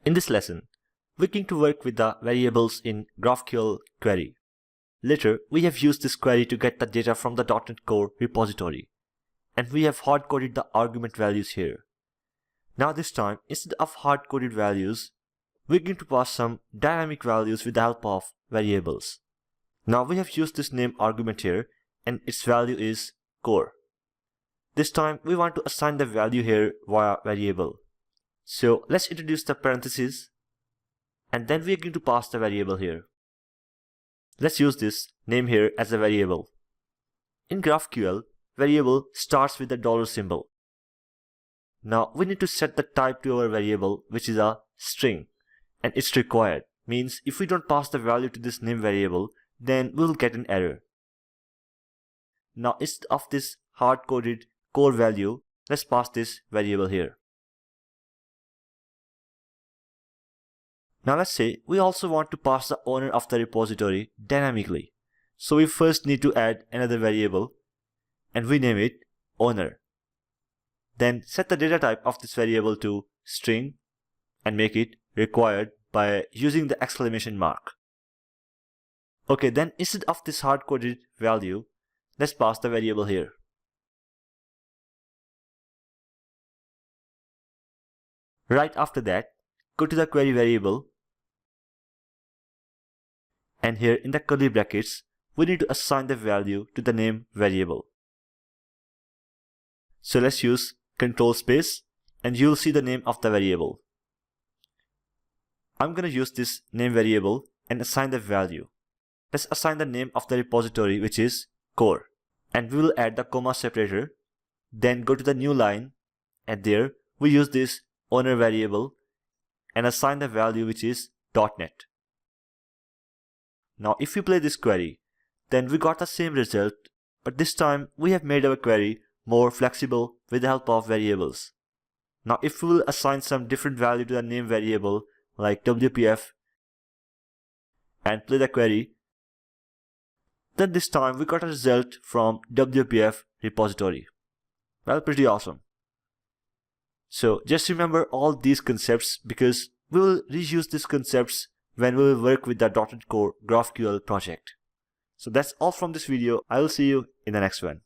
In this lesson, we're going to work with the variables in GraphQL query. Later, we have used this query to get the data from the .NET Core repository, and we have hard-coded the argument values here. Now this time, instead of hard-coded values, we're going to pass some dynamic values with the help of variables. Now we have used this name argument here, and its value is core. This time, we want to assign the value here via variable. So let's introduce the parentheses, and then we are going to pass the variable here. Let's use this name here as a variable. In GraphQL, variable starts with the dollar symbol. Now we need to set the type to our variable, which is a string, and it's required. Means if we don't pass the value to this name variable, then we'll get an error. Now instead of this hard-coded core value, let's pass this variable here. Now let's say we also want to pass the owner of the repository dynamically. So we first need to add another variable, and we name it owner. Then set the data type of this variable to string and make it required by using the exclamation mark. Okay, then instead of this hard-coded value, let's pass the variable here. Right after that, go to the query variable, and here in the curly brackets, we need to assign the value to the name variable. So let's use control space, and you'll see the name of the variable. I'm going to use this name variable and assign the value. Let's assign the name of the repository, which is core, and we will add the comma separator. Then go to the new line, and there we use this owner variable and assign the value, which is .NET. Now if we play this query, then we got the same result, but this time we have made our query more flexible with the help of variables. Now if we will assign some different value to the name variable like WPF and play the query, then this time we got a result from WPF repository. Well, pretty awesome. So just remember all these concepts, because we will reuse these concepts when we will work with the .NET Core GraphQL project. So that's all from this video. I will see you in the next one.